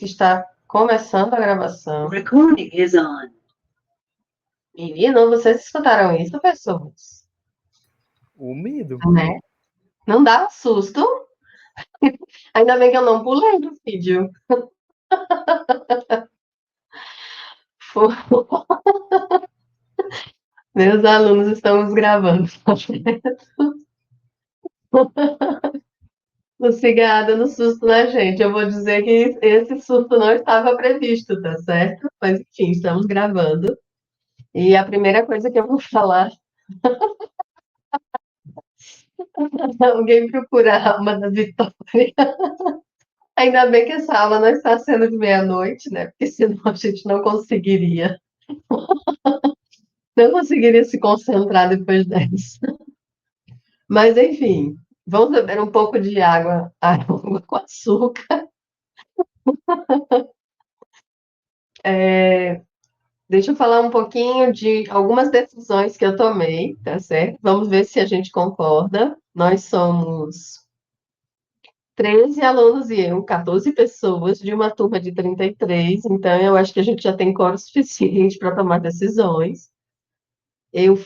Está começando a gravação. Recording is on. Menino, vocês escutaram isso, pessoas? O medo. Né? Não dá um susto? Ainda bem que eu não pulei do vídeo. Meus alunos estamos gravando. Não siga dando susto na gente. Eu vou dizer que esse susto não estava previsto, tá certo? Mas enfim, estamos gravando. E a primeira coisa que eu vou falar, alguém procurar a alma da Vitória. Ainda bem que essa aula não está sendo de meia-noite, né? Porque senão a gente não conseguiria se concentrar depois dessa. Mas enfim, vamos beber um pouco de água com açúcar. Deixa eu falar um pouquinho de algumas decisões que eu tomei, tá certo? Vamos ver se a gente concorda. Nós somos 13 alunos e eu, 14 pessoas, de uma turma de 33, então eu acho que a gente já tem coro suficiente para tomar decisões. Eu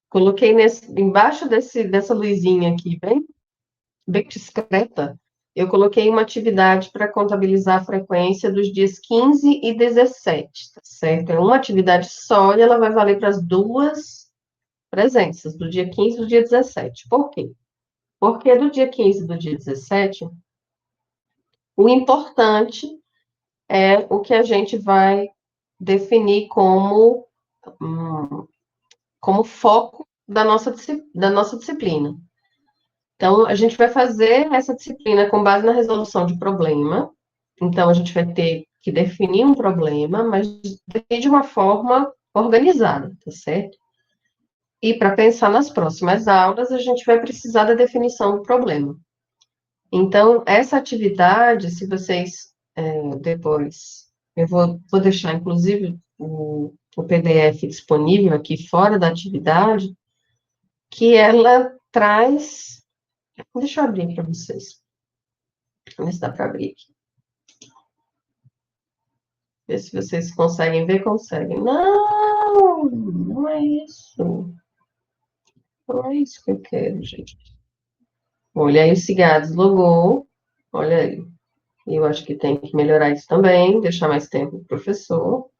coloquei embaixo dessa luzinha aqui, bem discreta, eu coloquei uma atividade para contabilizar a frequência dos dias 15 e 17, tá certo? É uma atividade só e ela vai valer para as duas presenças, do dia 15 e do dia 17. Por quê? Porque do dia 15 e do dia 17, o importante é o que a gente vai definir como foco da nossa disciplina. Então, a gente vai fazer essa disciplina com base na resolução de problema. Então, a gente vai ter que definir um problema, mas definir de uma forma organizada, tá certo? E para pensar nas próximas aulas, a gente vai precisar da definição do problema. Então, essa atividade, se vocês depois, eu vou deixar, inclusive, o PDF disponível aqui fora da atividade, que ela traz. Deixa eu abrir para vocês. Vamos ver se dá para abrir aqui. Ver se vocês conseguem ver, conseguem. Não, não é isso. Não é isso que eu quero, gente. Olha aí o Cigados logou. Olha aí. Eu acho que tem que melhorar isso também, deixar mais tempo para o professor.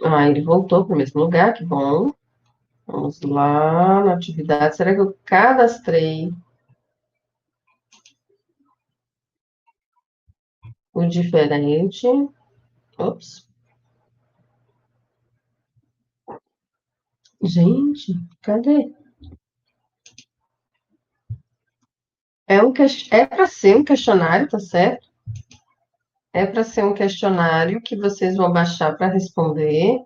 Ah, ele voltou para o mesmo lugar, que bom. Vamos lá na atividade. Será que eu cadastrei o diferente? Ops. Gente, cadê? É para ser um questionário, tá certo? É para ser um questionário que vocês vão baixar para responder.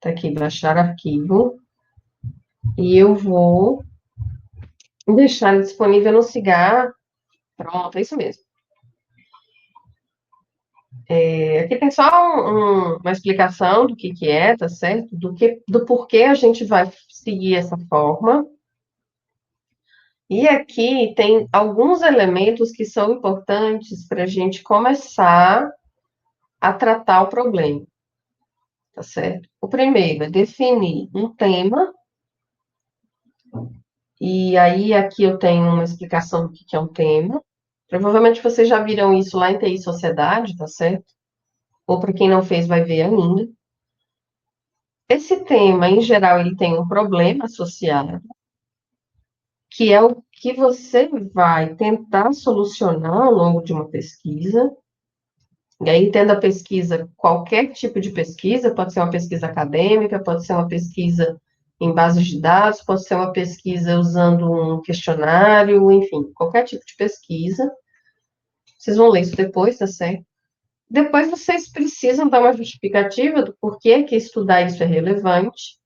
Tá aqui, baixar arquivo. E eu vou deixar ele disponível no Cigar. Pronto, é isso mesmo. Aqui tem só uma explicação do que é, tá certo? Do porquê a gente vai seguir essa forma. E aqui tem alguns elementos que são importantes para a gente começar a tratar o problema, tá certo? O primeiro é definir um tema. E aí, aqui eu tenho uma explicação do que é um tema. Provavelmente vocês já viram isso lá em TI Sociedade, tá certo? Ou para quem não fez, vai ver ainda. Esse tema, em geral, ele tem um problema associado, que é o que você vai tentar solucionar ao longo de uma pesquisa. E aí, entenda a pesquisa, qualquer tipo de pesquisa, pode ser uma pesquisa acadêmica, pode ser uma pesquisa em bases de dados, pode ser uma pesquisa usando um questionário, enfim, qualquer tipo de pesquisa. Vocês vão ler isso depois, tá certo? Depois vocês precisam dar uma justificativa do porquê que estudar isso é relevante.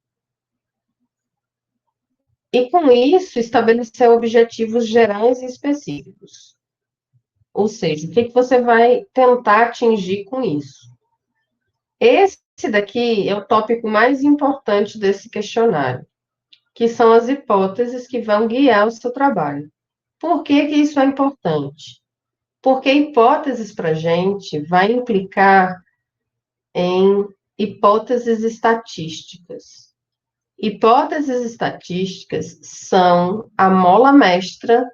E com isso, estabelecer objetivos gerais e específicos. Ou seja, o que você vai tentar atingir com isso? Esse daqui é o tópico mais importante desse questionário, que são as hipóteses que vão guiar o seu trabalho. Por que que isso é importante? Porque hipóteses para a gente vai implicar em hipóteses estatísticas. Hipóteses estatísticas são a mola mestra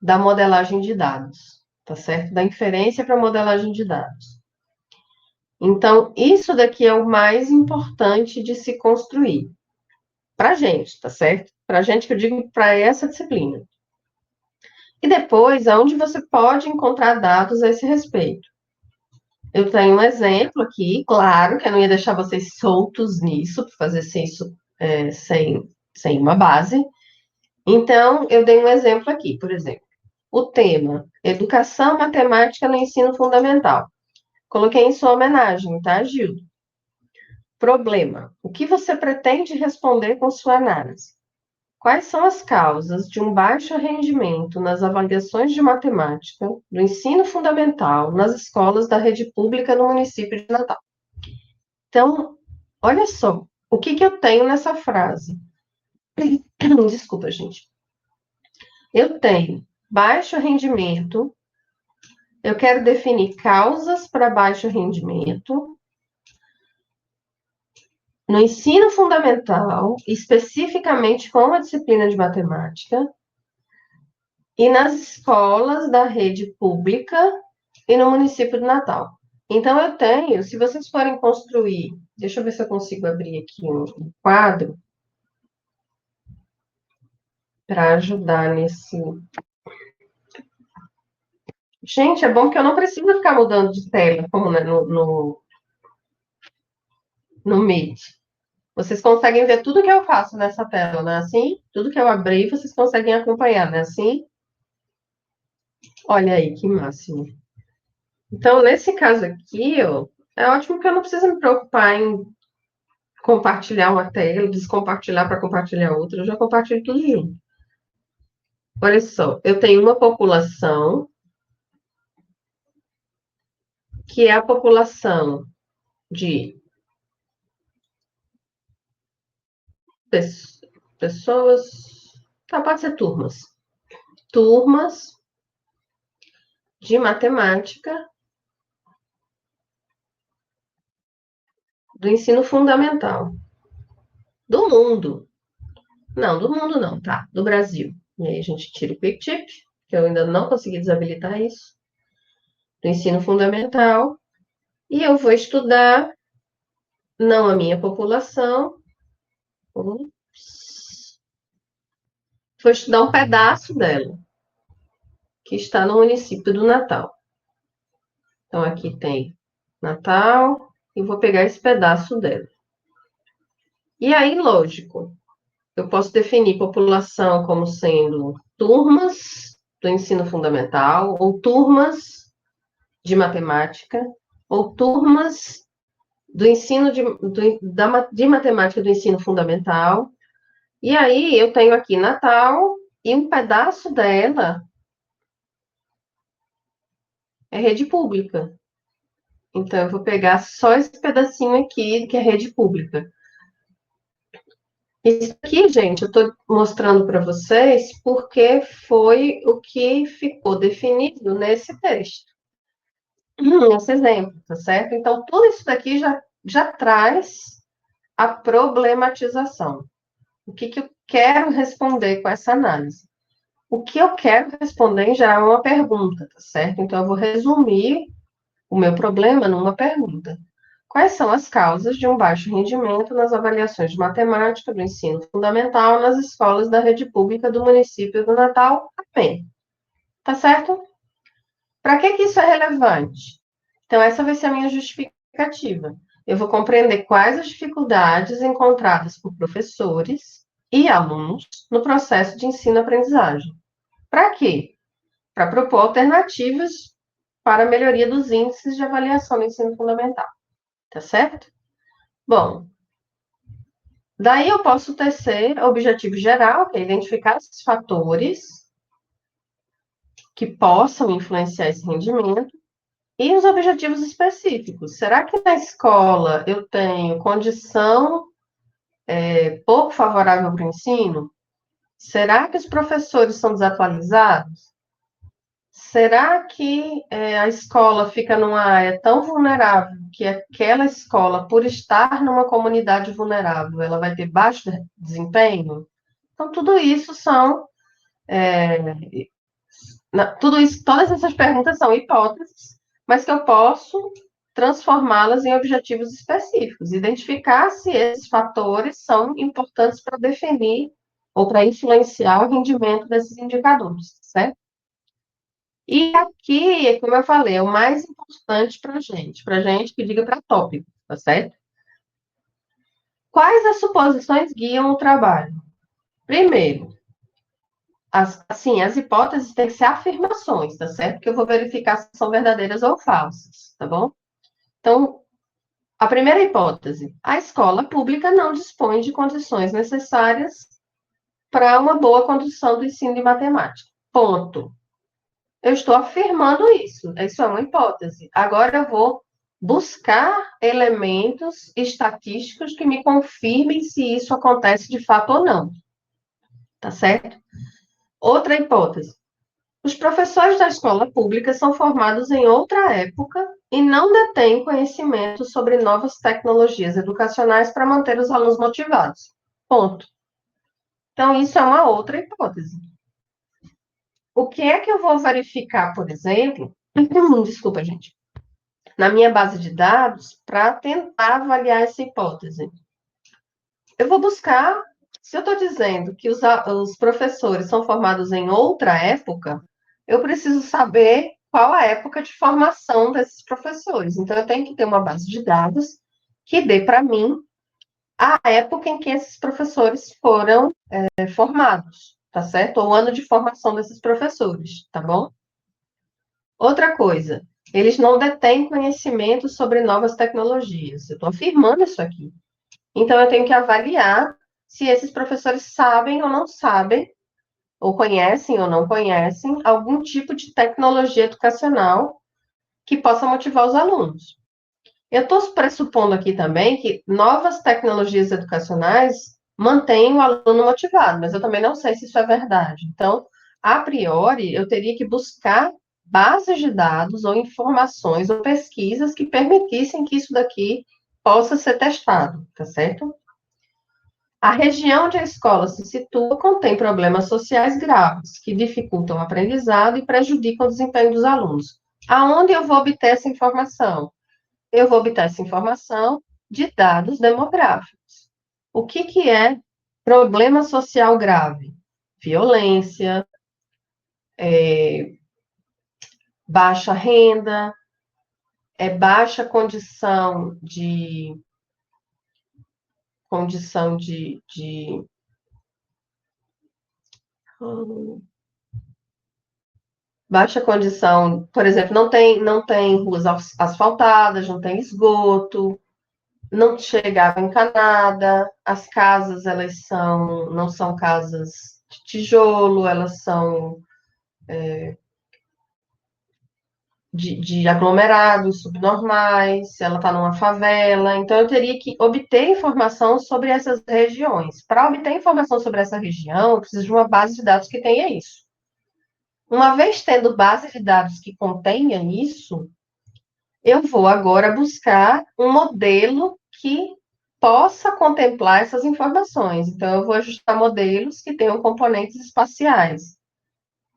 da modelagem de dados, tá certo? Da inferência para modelagem de dados. Então, isso daqui é o mais importante de se construir. Para a gente, tá certo? Para a gente, que eu digo para essa disciplina. E depois, aonde você pode encontrar dados a esse respeito? Eu tenho um exemplo aqui, claro que eu não ia deixar vocês soltos nisso, para fazer isso sem uma base. Então, eu dei um exemplo aqui, por exemplo. O tema, Educação Matemática no Ensino Fundamental. Coloquei em sua homenagem, tá, Gildo? Problema. O que você pretende responder com sua análise? Quais são as causas de um baixo rendimento nas avaliações de matemática do ensino fundamental nas escolas da rede pública no município de Natal? Então, olha só, o que que eu tenho nessa frase? Desculpa, gente. Eu tenho baixo rendimento, eu quero definir causas para baixo rendimento no ensino fundamental, especificamente com a disciplina de matemática, e nas escolas da rede pública e no município de Natal. Então, eu tenho, se vocês forem construir, deixa eu ver se eu consigo abrir aqui um quadro para ajudar nesse. Gente, é bom que eu não preciso ficar mudando de tela, como no Meet. Vocês conseguem ver tudo que eu faço nessa tela, não é assim? Tudo que eu abri, vocês conseguem acompanhar, não é assim? Olha aí, que máximo. Então, nesse caso aqui, ó, é ótimo que eu não preciso me preocupar em compartilhar uma tela, descompartilhar para compartilhar outra, eu já compartilho tudo junto. Olha só, eu tenho uma população, que é a população de pessoas, tá, pode ser turmas. Turmas de matemática do ensino fundamental. Do mundo. Não, do mundo não, tá? Do Brasil. E aí a gente tira o Quick Tip, que eu ainda não consegui desabilitar isso. Do ensino fundamental. E eu vou estudar, não a minha população, vou estudar um pedaço dela, que está no município do Natal. Então, aqui tem Natal, e vou pegar esse pedaço dela. E aí, lógico, eu posso definir população como sendo turmas do ensino fundamental, ou turmas de matemática, ou turmas do ensino de matemática do ensino fundamental. E aí, eu tenho aqui Natal, e um pedaço dela é rede pública. Então, eu vou pegar só esse pedacinho aqui, que é rede pública. Isso aqui, gente, eu estou mostrando para vocês porque foi o que ficou definido nesse texto, nesse exemplo, tá certo? Então, tudo isso daqui já traz a problematização. O que que eu quero responder com essa análise? O que eu quero responder já é uma pergunta, tá certo? Então, eu vou resumir o meu problema numa pergunta. Quais são as causas de um baixo rendimento nas avaliações de matemática do ensino fundamental nas escolas da rede pública do município do Natal? Amém. Tá certo? Para que que isso é relevante? Então, essa vai ser a minha justificativa. Eu vou compreender quais as dificuldades encontradas por professores e alunos no processo de ensino-aprendizagem. Para quê? Para propor alternativas para a melhoria dos índices de avaliação no ensino fundamental. Tá certo? Bom, daí eu posso tecer objetivo geral, que é identificar esses fatores que possam influenciar esse rendimento, e os objetivos específicos. Será que na escola eu tenho condição pouco favorável para o ensino? Será que os professores são desatualizados? Será que a escola fica numa área tão vulnerável que aquela escola, por estar numa comunidade vulnerável, ela vai ter baixo desempenho? Então, tudo isso são, tudo isso, todas essas perguntas são hipóteses, mas que eu posso transformá-las em objetivos específicos, identificar se esses fatores são importantes para definir ou para influenciar o rendimento desses indicadores, certo? E aqui, como eu falei, é o mais importante para gente que diga para tópico, tá certo? Quais as suposições guiam o trabalho? Primeiro, as hipóteses têm que ser afirmações, tá certo? Que eu vou verificar se são verdadeiras ou falsas, tá bom? Então, a primeira hipótese: a escola pública não dispõe de condições necessárias para uma boa condução do ensino de matemática. Ponto. Eu estou afirmando isso. Isso é uma hipótese. Agora eu vou buscar elementos estatísticos que me confirmem se isso acontece de fato ou não. Tá certo? Outra hipótese. Os professores da escola pública são formados em outra época e não detêm conhecimento sobre novas tecnologias educacionais para manter os alunos motivados. Ponto. Então, isso é uma outra hipótese. O que é que eu vou verificar, por exemplo? Desculpa, gente. Na minha base de dados, para tentar avaliar essa hipótese. Eu vou buscar, se eu estou dizendo que os professores são formados em outra época, eu preciso saber qual a época de formação desses professores. Então, eu tenho que ter uma base de dados que dê para mim a época em que esses professores foram formados, tá certo? Ou o ano de formação desses professores, tá bom? Outra coisa, eles não detêm conhecimento sobre novas tecnologias. Eu estou afirmando isso aqui. Então, eu tenho que avaliar se esses professores sabem ou não sabem, ou conhecem ou não conhecem, algum tipo de tecnologia educacional que possa motivar os alunos. Eu estou pressupondo aqui também que novas tecnologias educacionais mantêm o aluno motivado, mas eu também não sei se isso é verdade. Então, a priori, eu teria que buscar bases de dados ou informações ou pesquisas que permitissem que isso daqui possa ser testado, tá certo? A região onde a escola se situa contém problemas sociais graves que dificultam o aprendizado e prejudicam o desempenho dos alunos. Aonde eu vou obter essa informação? Eu vou obter essa informação de dados demográficos. O que é problema social grave? Violência, baixa renda, baixa condição de baixa condição, por exemplo, não tem ruas asfaltadas, não tem esgoto, não chega água encanada, as casas não são casas de tijolo, elas são de aglomerados subnormais, ela está numa favela, então eu teria que obter informação sobre essas regiões. Para obter informação sobre essa região, eu preciso de uma base de dados que tenha isso. Uma vez tendo base de dados que contenha isso, eu vou agora buscar um modelo que possa contemplar essas informações. Então, eu vou ajustar modelos que tenham componentes espaciais,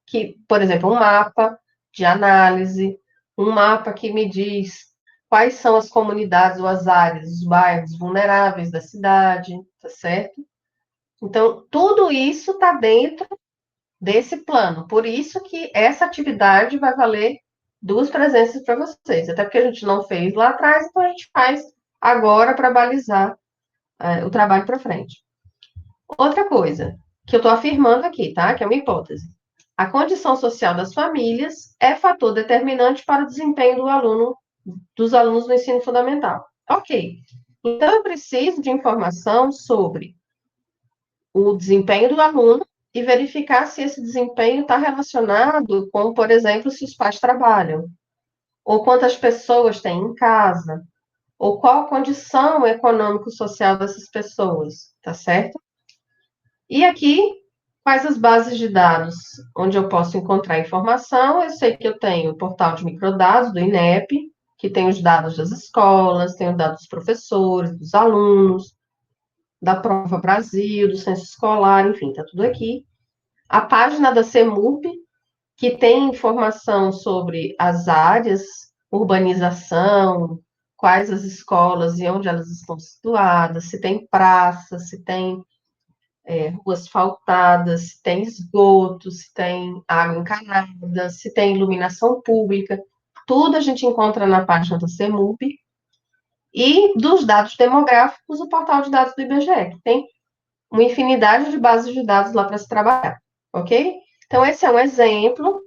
que, por exemplo, um mapa de análise, um mapa que me diz quais são as comunidades ou as áreas, os bairros vulneráveis da cidade, tá certo? Então, tudo isso está dentro desse plano. Por isso que essa atividade vai valer 2 presenças para vocês. Até porque a gente não fez lá atrás, então a gente faz agora para balizar o trabalho para frente. Outra coisa que eu estou afirmando aqui, tá? Que é uma hipótese. A condição social das famílias é fator determinante para o desempenho dos alunos no ensino fundamental. Ok. Então, eu preciso de informação sobre o desempenho do aluno e verificar se esse desempenho está relacionado com, por exemplo, se os pais trabalham, ou quantas pessoas têm em casa, ou qual a condição econômico-social dessas pessoas, tá certo? E aqui Quais as bases de dados onde eu posso encontrar informação? Eu sei que eu tenho o portal de microdados do INEP, que tem os dados das escolas, tem os dados dos professores, dos alunos, da Prova Brasil, do censo escolar, enfim, está tudo aqui. A página da CEMUP, que tem informação sobre as áreas, urbanização, quais as escolas e onde elas estão situadas, se tem praças, se tem ruas asfaltadas, se tem esgoto, se tem água encanada, se tem iluminação pública. Tudo a gente encontra na página do CEMUP. E dos dados demográficos, o portal de dados do IBGE, que tem uma infinidade de bases de dados lá para se trabalhar, ok? Então, esse é um exemplo.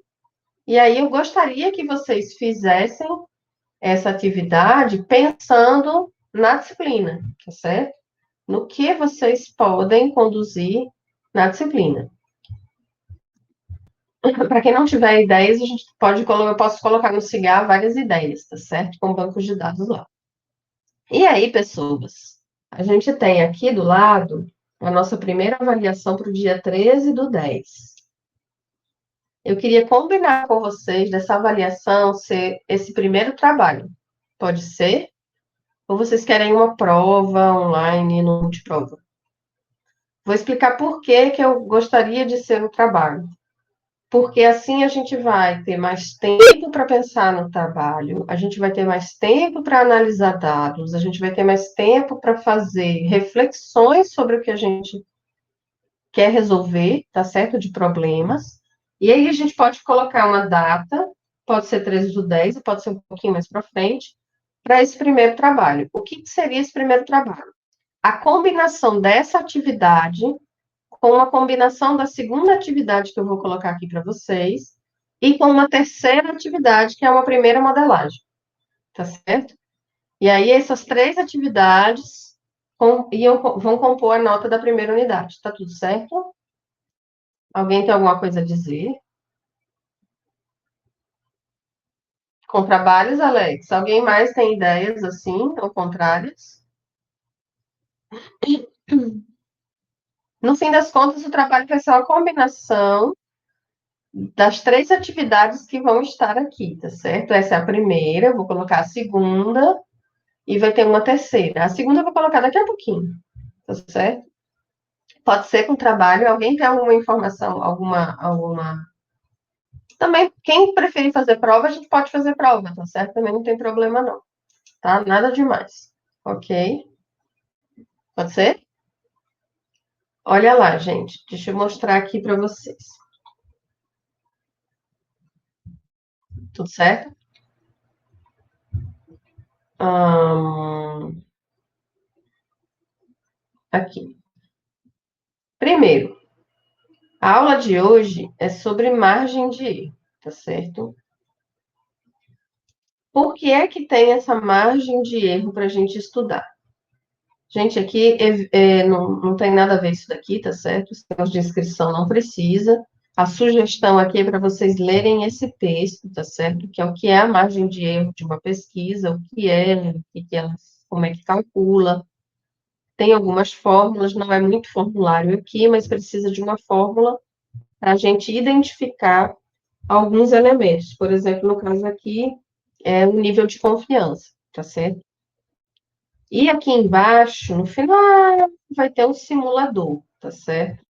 E aí, eu gostaria que vocês fizessem essa atividade pensando na disciplina, tá certo? No que vocês podem conduzir na disciplina. Para quem não tiver ideias, a gente pode, eu posso colocar no CIGAR várias ideias, tá certo? Com bancos de dados lá. E aí, pessoas, a gente tem aqui do lado a nossa primeira avaliação para o dia 13/10. Eu queria combinar com vocês dessa avaliação ser esse primeiro trabalho. Pode ser? Ou vocês querem uma prova online no multiprova? Vou explicar por que que eu gostaria de ser o trabalho. Porque assim a gente vai ter mais tempo para pensar no trabalho, a gente vai ter mais tempo para analisar dados, a gente vai ter mais tempo para fazer reflexões sobre o que a gente quer resolver, tá certo? De problemas. E aí a gente pode colocar uma data, pode ser 13/10, pode ser um pouquinho mais para frente, para esse primeiro trabalho. O que seria esse primeiro trabalho? A combinação dessa atividade com a combinação da segunda atividade que eu vou colocar aqui para vocês, e com uma terceira atividade, que é uma primeira modelagem, tá certo? E aí, essas três atividades vão compor a nota da primeira unidade, tá tudo certo? Alguém tem alguma coisa a dizer? Com trabalhos, Alex? Alguém mais tem ideias assim, ou contrárias? No fim das contas, o trabalho vai ser uma combinação das três atividades que vão estar aqui, tá certo? Essa é a primeira, eu vou colocar a segunda, e vai ter uma terceira. A segunda eu vou colocar daqui a pouquinho, tá certo? Pode ser com trabalho. Alguém tem alguma informação, alguma. Também, quem preferir fazer prova, a gente pode fazer prova, tá certo? Também não tem problema, não. Tá? Nada demais. Ok? Pode ser? Olha lá, gente. Deixa eu mostrar aqui para vocês. Tudo certo? Aqui. Primeiro, a aula de hoje é sobre margem de erro, tá certo? Por que é que tem essa margem de erro para a gente estudar? Gente, aqui não tem nada a ver isso daqui, tá certo? Os termos de inscrição não precisa. A sugestão aqui é para vocês lerem esse texto, tá certo? Que é o que é a margem de erro de uma pesquisa, como é que calcula. Tem algumas fórmulas, não é muito formulário aqui, mas precisa de uma fórmula para a gente identificar alguns elementos. Por exemplo, no caso aqui, é o nível de confiança, tá certo? E aqui embaixo, no final, vai ter um simulador, tá certo?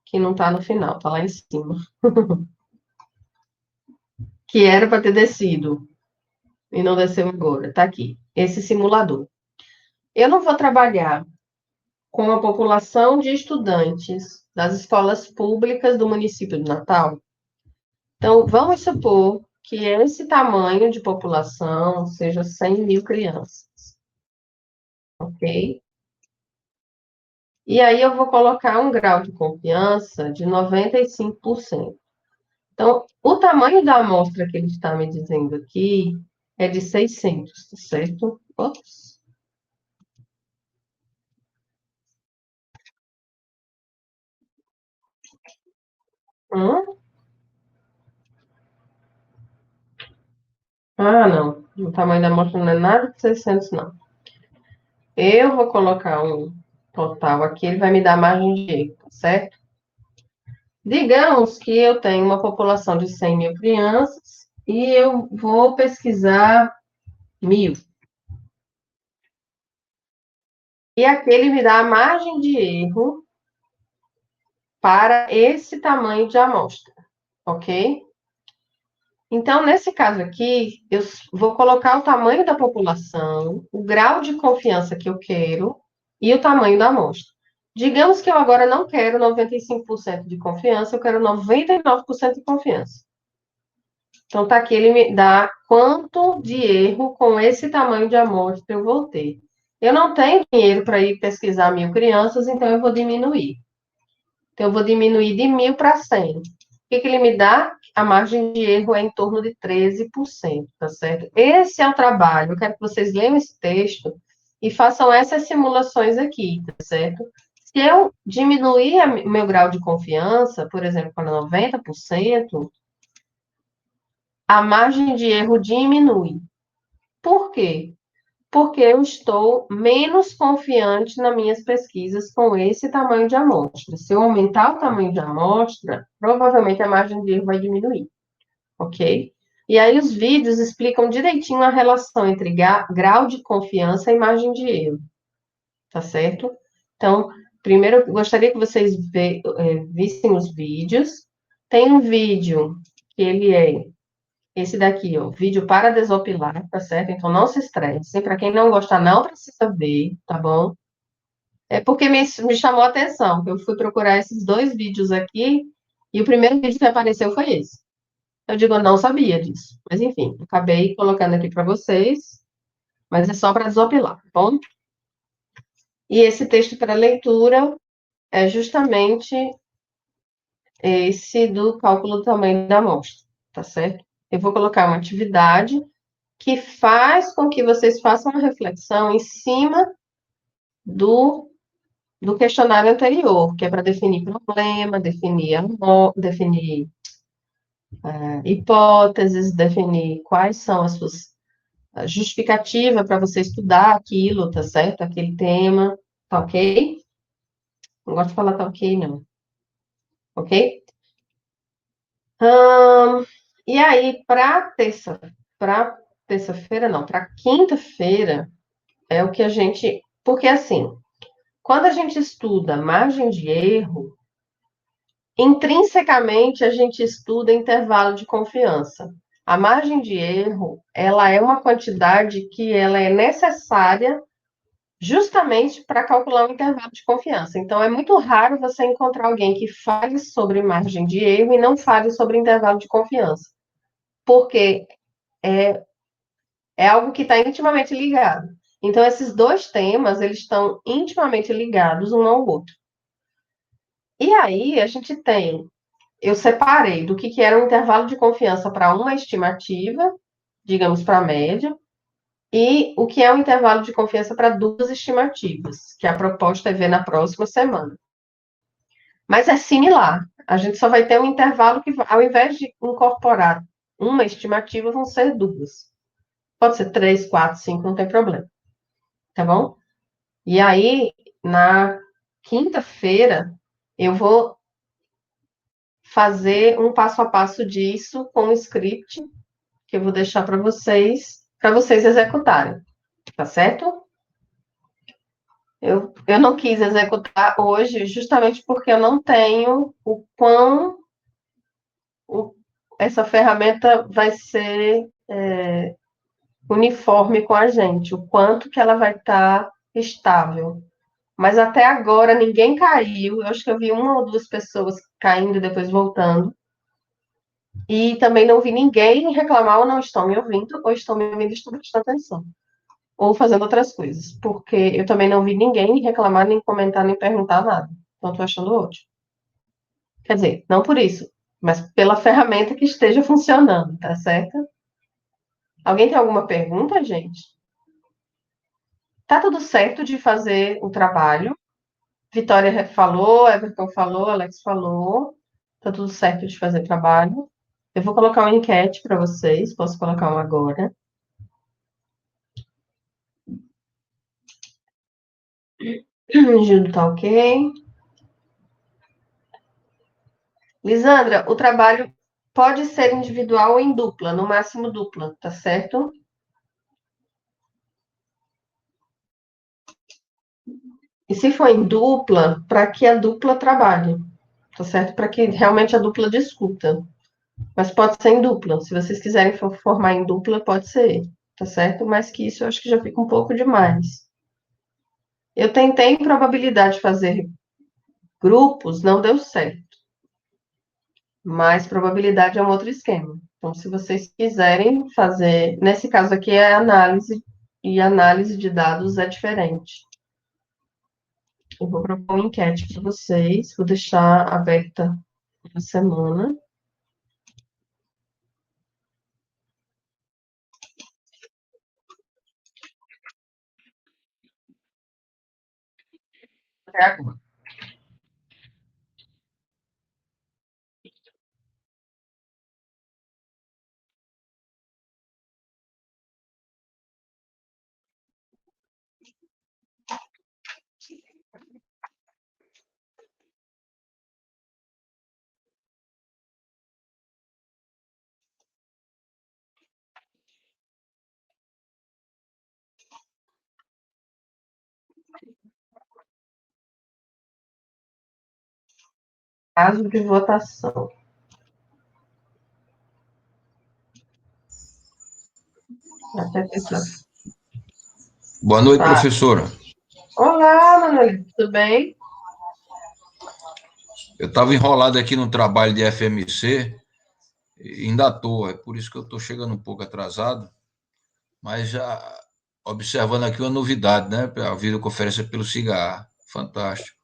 Que não tá no final, tá lá em cima. Que era para ter descido e não desceu agora, tá aqui. Esse simulador. Eu não vou trabalhar com a população de estudantes das escolas públicas do município de Natal. Então, vamos supor que esse tamanho de população seja 100.000 crianças, ok? E aí eu vou colocar um grau de confiança de 95%. Então, o tamanho da amostra que ele está me dizendo aqui é de 600, tá certo? Ops. Hum? Ah, não. O tamanho da amostra não é nada de 600, não. Eu vou colocar um total aqui, ele vai me dar margem de erro, tá certo? Digamos que eu tenho uma população de 100 mil crianças e eu vou pesquisar 1.000. E aquele me dá a margem de erro para esse tamanho de amostra, ok? Então, nesse caso aqui, eu vou colocar o tamanho da população, o grau de confiança que eu quero e o tamanho da amostra. Digamos que eu agora não quero 95% de confiança, eu quero 99% de confiança. Então, tá aqui, ele me dá quanto de erro com esse tamanho de amostra eu vou ter. Eu não tenho dinheiro para ir pesquisar 1.000 crianças, então eu vou diminuir. Então, eu vou diminuir de 1.000 para 100. O que ele me dá? A margem de erro é em torno de 13%, tá certo? Esse é o trabalho. Eu quero que vocês leiam esse texto e façam essas simulações aqui, tá certo? Se eu diminuir o meu grau de confiança, por exemplo, para 90%, a margem de erro diminui. Por quê? Porque eu estou menos confiante nas minhas pesquisas com esse tamanho de amostra. Se eu aumentar o tamanho de amostra, provavelmente a margem de erro vai diminuir, ok? E aí os vídeos explicam direitinho a relação entre grau de confiança e margem de erro, tá certo? Então, primeiro eu gostaria que vocês vissem os vídeos. Tem um vídeo que ele é esse daqui, ó, vídeo para desopilar, tá certo? Então não se estresse. Para quem não gostar, não precisa ver, tá bom? É porque me chamou a atenção. Eu fui procurar esses dois vídeos aqui e o primeiro vídeo que apareceu foi esse. Eu digo, eu não sabia disso. Mas enfim, acabei colocando aqui para vocês, mas é só para desopilar, tá bom? E esse texto para leitura é justamente esse do cálculo do tamanho da amostra, tá certo? Eu vou colocar uma atividade que faz com que vocês façam uma reflexão em cima do, do questionário anterior, que é para definir problema, definir hipóteses, definir quais são as suas justificativas para você estudar aquilo, tá certo? Aquele tema, tá ok? Não gosto de falar tá ok, não. Ok? E aí, para terça-feira, não, para quinta-feira, é o que a gente. Porque assim, quando a gente estuda margem de erro, intrinsecamente a gente estuda intervalo de confiança. A margem de erro, ela é uma quantidade que ela é necessária justamente para calcular o intervalo de confiança. Então, é muito raro você encontrar alguém que fale sobre margem de erro e não fale sobre intervalo de confiança, porque é algo que está intimamente ligado. Então, esses dois temas, eles estão intimamente ligados um ao outro. E aí, a gente tem, eu separei do que era um intervalo de confiança para uma estimativa, digamos, para a média, e o que é um intervalo de confiança para duas estimativas, que a proposta é ver na próxima semana. Mas é similar. A gente só vai ter um intervalo que, ao invés de incorporar uma estimativa, vão ser duas. Pode ser três, quatro, cinco, não tem problema. Tá bom? E aí, na quinta-feira, eu vou fazer um passo a passo disso com o script que eu vou deixar para vocês executarem, tá certo? Eu não quis executar hoje justamente porque eu não tenho o quão essa ferramenta vai ser uniforme com a gente, o quanto que ela vai estar estável. Mas até agora ninguém caiu. Eu acho que eu vi uma ou duas pessoas caindo e depois voltando. E também não vi ninguém reclamar ou não estão me ouvindo, ou estão me ouvindo e estão prestando atenção. Ou fazendo outras coisas. Porque eu também não vi ninguém reclamar, nem comentar, nem perguntar nada. Então, estou achando ótimo. Quer dizer, não por isso, mas pela ferramenta que esteja funcionando, tá certo? Alguém tem alguma pergunta, gente? Tá tudo certo de fazer o trabalho. Vitória falou, Everton falou, Alex falou. Tá tudo certo de fazer trabalho. Eu vou colocar uma enquete para vocês. Posso colocar uma agora. Júlio tá ok. Lisandra, o trabalho pode ser individual ou em dupla, no máximo dupla, tá certo? E se for em dupla, para que a dupla trabalhe, tá certo? Para que realmente a dupla discuta. Mas pode ser em dupla. Se vocês quiserem formar em dupla, pode ser, tá certo? Mas que isso eu acho que já fica um pouco demais. Eu tentei em probabilidade fazer grupos, não deu certo. Mas probabilidade é um outro esquema. Então, se vocês quiserem fazer, nesse caso aqui é análise, e análise de dados é diferente. Eu vou propor uma enquete para vocês, vou deixar aberta uma semana. Até agora. Caso de votação. Até pensar. Boa noite, Tá. professora. Olá, Manuel, tudo bem? Eu estava enrolado aqui no trabalho de FMC, e ainda estou, é por isso que eu estou chegando um pouco atrasado, mas já observando aqui uma novidade, né? A videoconferência pelo Cigarro. Fantástico.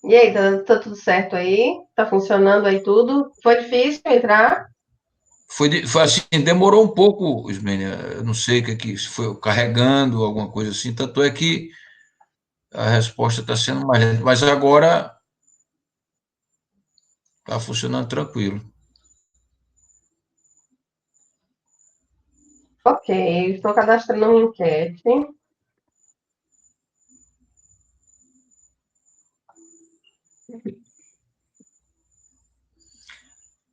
E aí, tá tudo certo aí? Tá funcionando aí tudo? Foi difícil entrar? Foi assim, demorou um pouco, Ismênia, eu não sei o que se foi carregando, alguma coisa assim, tanto é que a resposta está sendo mais lenta, mas agora está funcionando tranquilo. Ok, estou cadastrando uma enquete.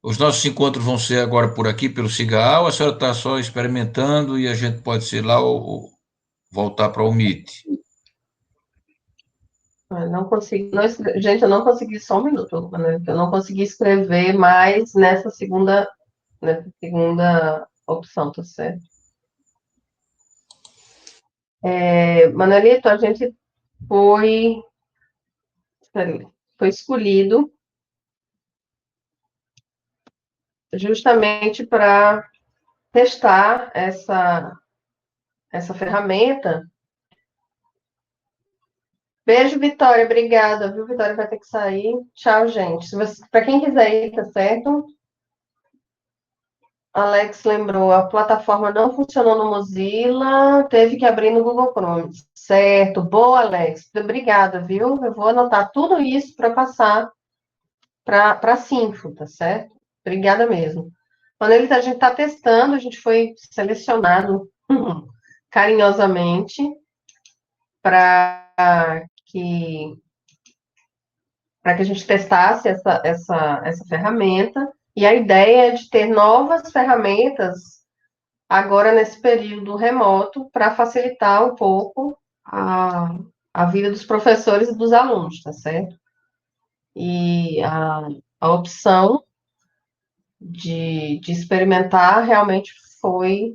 Os nossos encontros vão ser agora por aqui, pelo Cigarro, a senhora está só experimentando e a gente pode ser lá ou voltar para o Meet. Não consegui, não gente, eu não consegui, só um minuto, Manuel, eu não consegui escrever mais nessa segunda opção, tá certo? Manuelito, a gente foi, foi escolhido justamente para testar essa ferramenta. Beijo, Vitória. Obrigada, viu? Vitória vai ter que sair. Tchau, gente. Para quem quiser ir, tá certo? Alex lembrou, a plataforma não funcionou no Mozilla, teve que abrir no Google Chrome. Certo. Boa, Alex. Obrigada, viu? Eu vou anotar tudo isso para passar para a Sinfo, tá certo? Obrigada mesmo. Quando a gente está testando, a gente foi selecionado carinhosamente para que para que a gente testasse essa ferramenta. E a ideia é de ter novas ferramentas agora nesse período remoto para facilitar um pouco a vida dos professores e dos alunos, tá certo? E a opção de experimentar realmente foi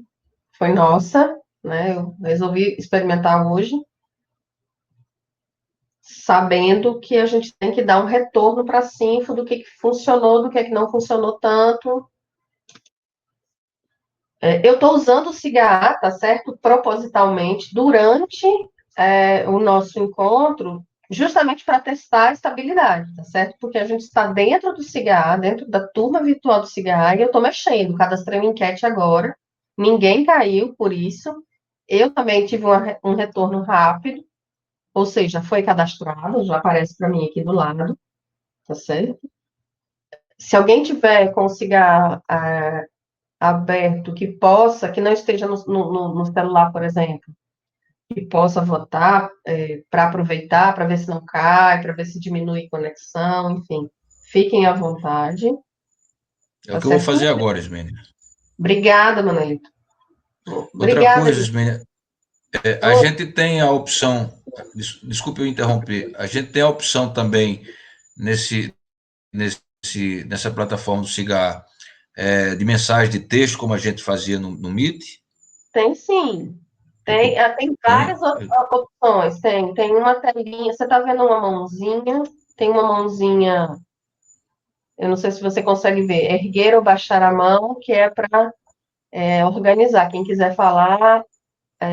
nossa, né? Eu resolvi experimentar hoje, sabendo que a gente tem que dar um retorno para a Sinfo do que funcionou, do que não funcionou tanto. Eu estou usando o Cigarra, tá certo? Propositalmente, durante o nosso encontro, justamente para testar a estabilidade, tá certo? Porque a gente está dentro do Cigarra, dentro da turma virtual do Cigarra, e eu estou mexendo, cadastrei uma enquete agora, ninguém caiu por isso. Eu também tive um retorno rápido, ou seja, foi cadastrado, já aparece para mim aqui do lado, tá certo? Se alguém tiver com o Cigarra aberto que não esteja no celular, por exemplo, que possa votar para aproveitar, para ver se não cai, para ver se diminui conexão, enfim. Fiquem à vontade. É o Tá que eu vou certo? fazer agora, Ismênia. Obrigada, Manelito. Outra Obrigada, coisa, Eli. Ismênia, a Oi, gente tem a opção, desculpe eu interromper, a gente tem a opção também nessa plataforma do Cigar, de mensagem de texto, como a gente fazia no Meet. tem sim. Eu tô, Tem várias tem, opções. Tem uma telinha. Você está vendo uma mãozinha? Tem uma mãozinha. Eu não sei se você consegue ver. Erguer ou baixar a mão, que é para organizar. Quem quiser falar, eu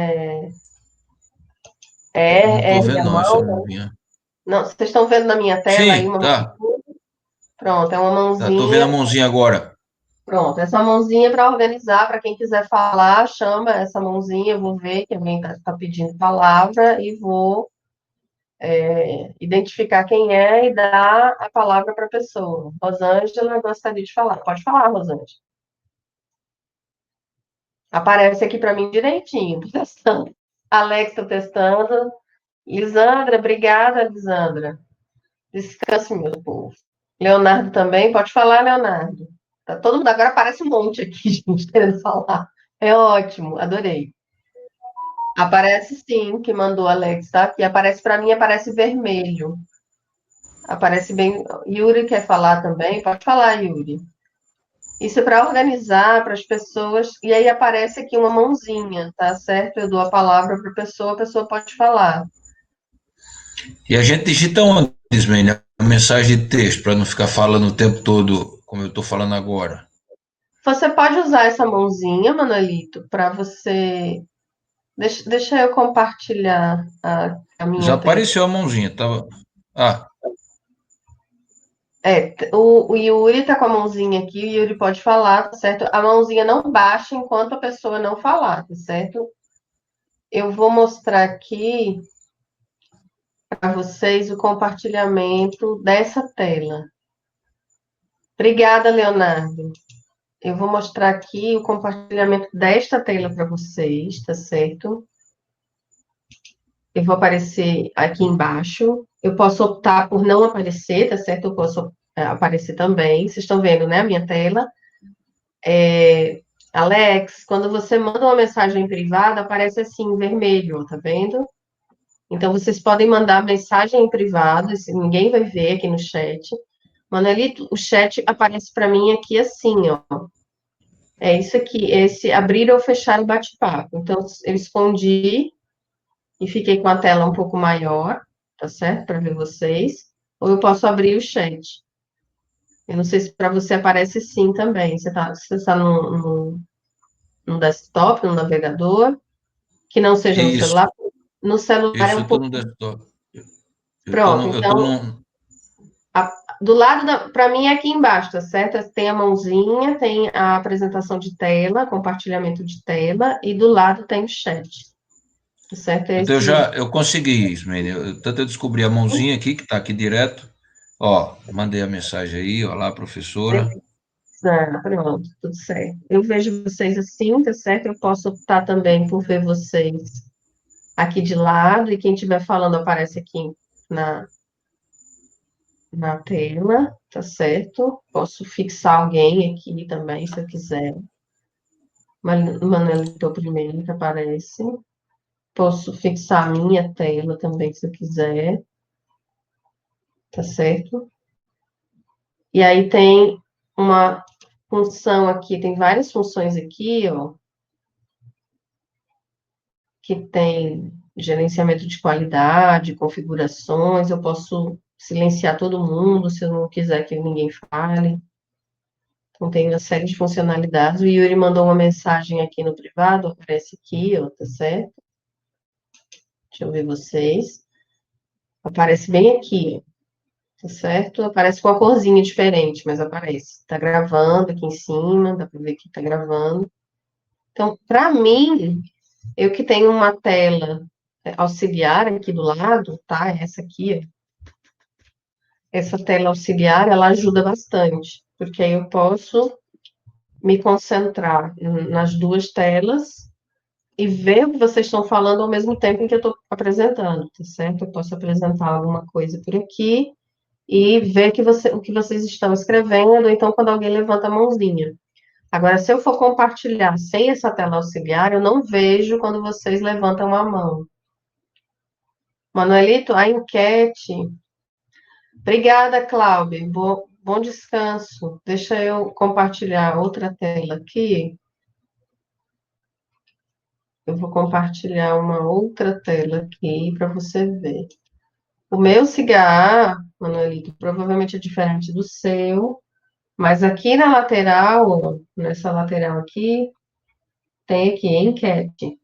não estou ergue vendo a não essa mão. mãozinha. Não, vocês estão vendo na minha tela aí Sim, uma tá, mãozinha? Pronto, é uma tô vendo a mãozinha. mãozinha agora. Pronto, essa mãozinha para organizar, para quem quiser falar, chama essa mãozinha, eu vou ver que alguém está pedindo palavra e vou identificar quem é e dar a palavra para a pessoa. Rosângela gostaria de falar. Pode falar, Rosângela. Aparece aqui para mim direitinho, tô testando. Alex está testando. Lisandra, obrigada, Lisandra. Descanse, meu povo. Leonardo também, pode falar, Leonardo. Tá todo mundo, agora aparece um monte aqui, gente, querendo falar. É ótimo, adorei. Aparece sim, que mandou Alex, tá? Aqui aparece para mim, aparece vermelho. Aparece bem. Yuri quer falar também? Pode falar, Yuri. Isso é para organizar para as pessoas. E aí aparece aqui uma mãozinha, tá certo? Eu dou a palavra para a pessoa pode falar. E a gente digita onde, Ismênia, a mensagem de texto, para não ficar falando o tempo todo, como eu estou falando agora. Você pode usar essa mãozinha, Manolito, para você. Deixa eu compartilhar a Já minha tela. apareceu a mãozinha, tava. Ah, O Yuri tá com a mãozinha aqui, o Yuri pode falar, tá certo? A mãozinha não baixa enquanto a pessoa não falar, tá certo? Eu vou mostrar aqui para vocês o compartilhamento dessa tela. Obrigada, Leonardo. Eu vou mostrar aqui o compartilhamento desta tela para vocês, tá certo? Eu vou aparecer aqui embaixo. Eu posso optar por não aparecer, tá certo? Eu posso aparecer também. Vocês estão vendo, né, a minha tela? Alex, quando você manda uma mensagem privada, aparece assim, em vermelho, tá vendo? Então, vocês podem mandar mensagem em privado, ninguém vai ver aqui no chat. Manelito, o chat aparece para mim aqui assim, ó. É isso aqui, esse abrir ou fechar o bate-papo. Então, eu escondi e fiquei com a tela um pouco maior, tá certo? Para ver vocês. Ou eu posso abrir o chat. Eu não sei se para você aparece sim também. Você tá no desktop, no navegador, que não seja no isso, celular. No celular é isso, um eu estou pouco. no desktop. Pronto, Eu tô então, no. do lado para mim é aqui embaixo, tá certo? Tem a mãozinha, tem a apresentação de tela, compartilhamento de tela, e do lado tem o chat, tá certo? Então eu consegui, Ismênia. Tanto eu descobri a mãozinha aqui, que está aqui direto. Ó, mandei a mensagem aí, ó lá, professora. Pronto, tudo certo. Eu vejo vocês assim, tá certo? Eu posso optar também por ver vocês aqui de lado, e quem estiver falando aparece aqui na, na tela, tá certo? Posso fixar alguém aqui também, se eu quiser. Manuelito primeiro que aparece. Posso fixar a minha tela também, se eu quiser, tá certo? E aí tem uma função aqui, tem várias funções aqui, ó, que tem gerenciamento de qualidade, configurações, eu posso silenciar todo mundo se eu não quiser que ninguém fale. Então, tem uma série de funcionalidades. O Yuri mandou uma mensagem aqui no privado, aparece aqui, ó, tá certo? Deixa eu ver vocês. Aparece bem aqui, ó, tá certo? Aparece com uma corzinha diferente, mas aparece. Tá gravando aqui em cima, dá para ver que tá gravando. Então, para mim, eu que tenho uma tela auxiliar aqui do lado, tá? Essa aqui, ó. Essa tela auxiliar, ela ajuda bastante, porque aí eu posso me concentrar nas duas telas e ver o que vocês estão falando ao mesmo tempo em que eu estou apresentando, tá certo? Eu posso apresentar alguma coisa por aqui e ver o que vocês estão escrevendo, ou então quando alguém levanta a mãozinha. Agora, se eu for compartilhar sem essa tela auxiliar, eu não vejo quando vocês levantam a mão. Manuelito, a enquete. Obrigada, Cláudia. Bom descanso. Deixa eu compartilhar outra tela aqui. Eu vou compartilhar uma outra tela aqui para você ver. O meu cigarro, Manuelito, provavelmente é diferente do seu, mas aqui na lateral, ó, nessa lateral aqui, tem aqui enquete,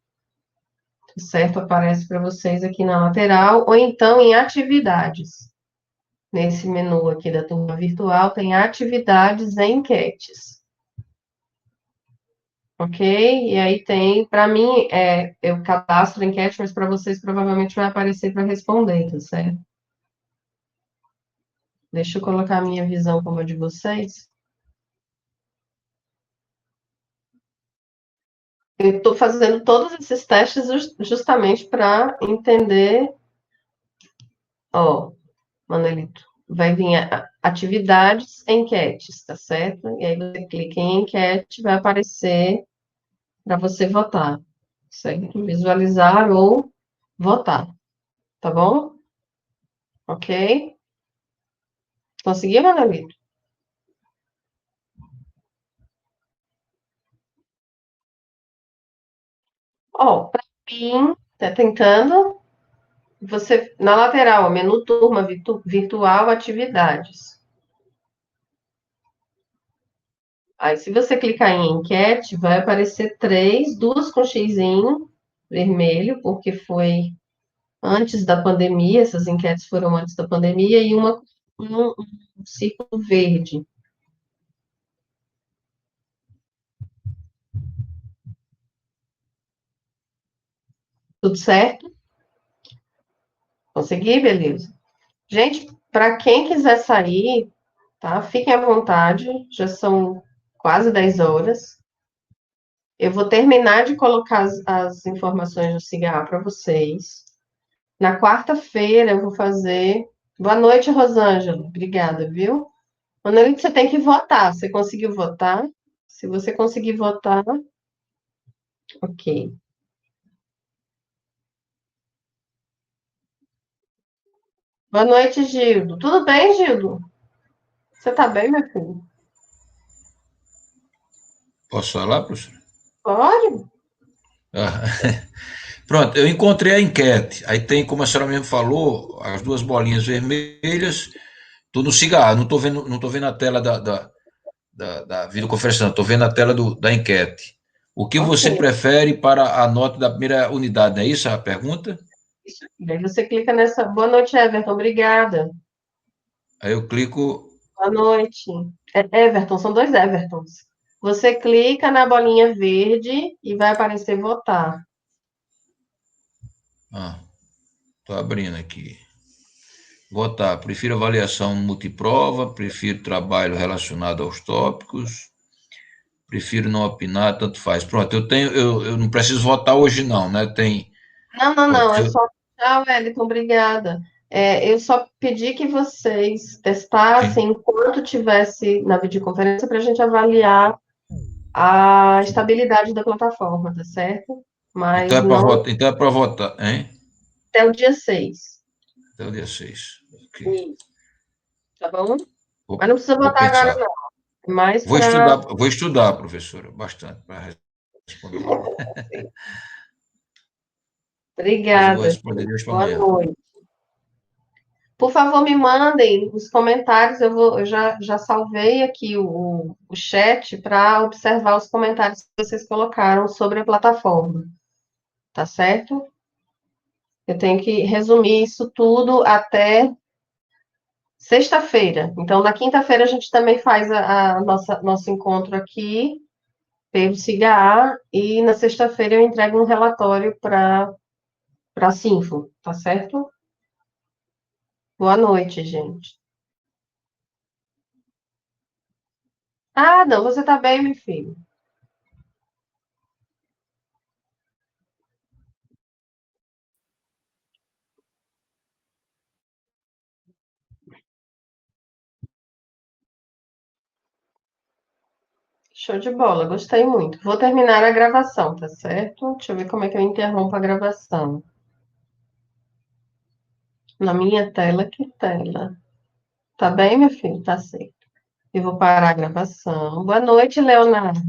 certo? Aparece para vocês aqui na lateral, ou então em atividades. Nesse menu aqui da turma virtual, tem atividades e enquetes. Ok? E aí tem, para mim, eu cadastro a enquete, mas para vocês provavelmente vai aparecer para responder, tá certo? Deixa eu colocar a minha visão como a de vocês. Eu estou fazendo todos esses testes justamente para entender. Ó, Manelito, vai vir atividades, enquetes, tá certo? E aí você clica em enquete, vai aparecer para você votar, certo? Visualizar ou votar, tá bom? Ok? Conseguiu, Manelito? Ó, para mim, tá tentando. Você, na lateral, ó, menu turma virtual atividades. Aí, se você clicar em enquete, vai aparecer três, duas com xizinho vermelho, porque foi antes da pandemia, essas enquetes foram antes da pandemia, e um círculo verde. Tudo certo? Consegui, beleza. Gente, para quem quiser sair, tá? Fiquem à vontade, já são quase 10 horas. Eu vou terminar de colocar as informações do cigarro para vocês. Na quarta-feira eu vou fazer. Boa noite, Rosângela. Obrigada, viu? Manolito, você tem que votar. Você conseguiu votar? Se você conseguir votar, ok. Boa noite, Gildo. Tudo bem, Gildo? Você tá bem, meu filho? Posso falar, professor? Pode? Ah, pronto, eu encontrei a enquete. Aí tem, como a senhora mesmo falou, as duas bolinhas vermelhas. Estou no cigarro, não tô vendo a tela da videoconferência, não. Estou vendo a tela da enquete. O que Ok. você prefere para a nota da primeira unidade? Não é isso a pergunta? E aí você clica nessa. Boa noite, Everton. Obrigada. Aí eu clico. Boa noite. Everton, são dois Evertons. Você clica na bolinha verde e vai aparecer votar. Ah, estou abrindo aqui. Votar. Prefiro avaliação multiprova, prefiro trabalho relacionado aos tópicos, prefiro não opinar, tanto faz. Pronto, eu não preciso votar hoje não, né? Tem, Não, não, pronto, não. É só. Tchau, Wellington. Obrigada. Eu só pedi que vocês sim. testassem enquanto tivesse na videoconferência para a gente avaliar a estabilidade da plataforma, tá certo? Então Mas é para não votar, então é para votar, hein? até o dia 6. Até o dia 6. Ok. Tá bom? Mas Vou, não precisa vou votar agora, pensar. não. É mais para. Vou estudar, professora, bastante para responder. Mas eu vou Obrigada. responder hoje para Boa amanhã. noite. Por favor, me mandem os comentários. Eu já salvei aqui o chat para observar os comentários que vocês colocaram sobre a plataforma. Tá certo? Eu tenho que resumir isso tudo até sexta-feira. Então, na quinta-feira, a gente também faz a nosso encontro aqui, pelo CIGA, e na sexta-feira eu entrego um relatório para a Sinfo, tá certo? Boa noite, gente. Ah, não, você tá bem, meu filho. Show de bola, gostei muito. Vou terminar a gravação, tá certo? Deixa eu ver como é que eu interrompo a gravação. Na minha tela, que tela? Tá bem, meu filho? Tá certo. Eu vou parar a gravação. Boa noite, Leonardo.